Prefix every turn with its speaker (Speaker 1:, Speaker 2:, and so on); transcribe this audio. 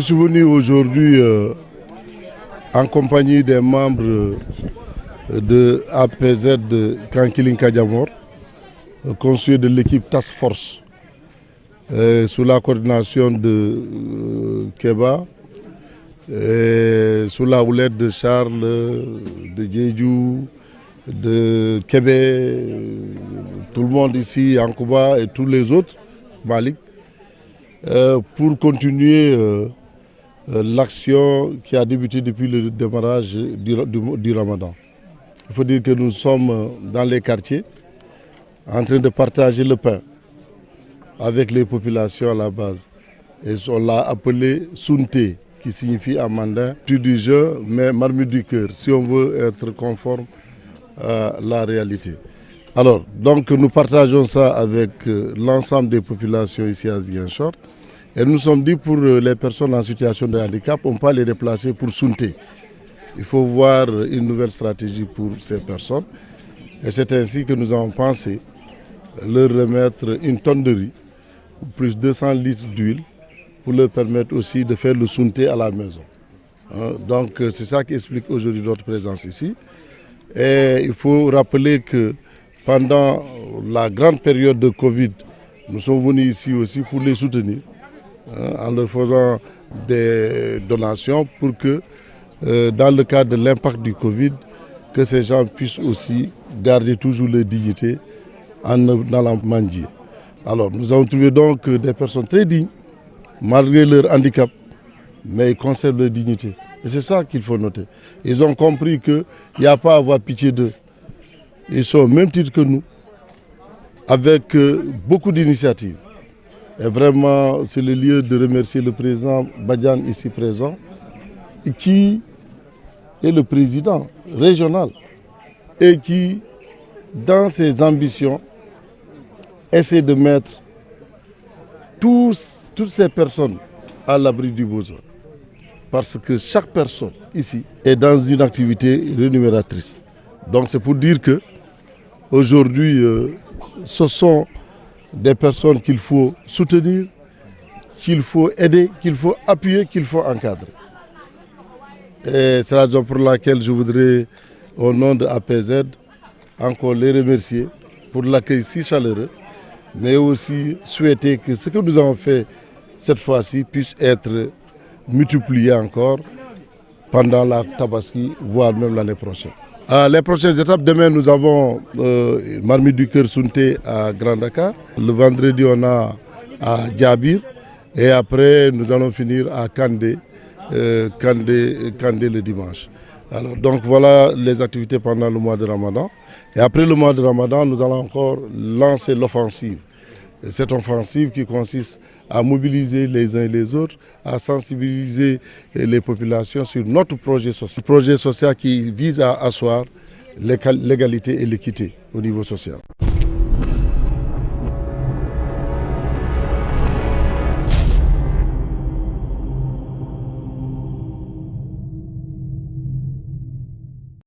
Speaker 1: Je suis venu aujourd'hui en compagnie des membres de APZ de Kankiling Kadiamor, constitué de l'équipe Task Force, sous la coordination de Keba, sous la houlette de Charles, de Djedjou, de Kébé, tout le monde ici, Ankouba et tous les autres, Malik, pour continuer l'action qui a débuté depuis le démarrage du Ramadan. Il faut dire que nous sommes dans les quartiers en train de partager le pain avec les populations à la base. Et on l'a appelé Sunté, qui signifie en mandin du jeûne, mais marmite du cœur, si on veut être conforme à la réalité. Alors, donc nous partageons ça avec l'ensemble des populations ici à Ziguinchor. Et nous sommes dit pour les personnes en situation de handicap, on peut les déplacer pour Sunté. Il faut voir une nouvelle stratégie pour ces personnes. Et c'est ainsi que nous avons pensé leur remettre une tonne de riz, plus 200 litres d'huile, pour leur permettre aussi de faire le Sunté à la maison. Donc c'est ça qui explique aujourd'hui notre présence ici. Et il faut rappeler que pendant la grande période de Covid, nous sommes venus ici aussi pour les soutenir, en leur faisant des donations pour que, dans le cadre de l'impact du Covid, que ces gens puissent aussi garder toujours leur dignité dans la mandier. Alors nous avons trouvé donc des personnes très dignes, malgré leur handicap, mais ils conservent leur dignité. Et c'est ça qu'il faut noter. Ils ont compris qu'il n'y a pas à avoir pitié d'eux. Ils sont au même titre que nous, avec beaucoup d'initiatives. Et vraiment, c'est le lieu de remercier le président Badian ici présent, qui est le président régional et qui, dans ses ambitions, essaie de mettre toutes ces personnes à l'abri du besoin. Parce que chaque personne ici est dans une activité rémunératrice. Donc c'est pour dire que aujourd'hui, ce sont des personnes qu'il faut soutenir, qu'il faut aider, qu'il faut appuyer, qu'il faut encadrer. Et c'est la raison pour laquelle je voudrais, au nom de APZ, encore les remercier pour l'accueil si chaleureux, mais aussi souhaiter que ce que nous avons fait cette fois-ci puisse être multiplié encore pendant la Tabaski, voire même l'année prochaine. Les prochaines étapes, demain nous avons Marmite du Cœur Sunté à Grand Dakar. Le vendredi on a à Djabir et après nous allons finir à Kandé, Kandé le dimanche. Alors, donc voilà les activités pendant le mois de Ramadan. Et après le mois de Ramadan, nous allons encore lancer l'offensive. Cette offensive qui consiste à mobiliser les uns et les autres, à sensibiliser les populations sur notre projet social qui vise à asseoir l'égalité et l'équité au niveau social.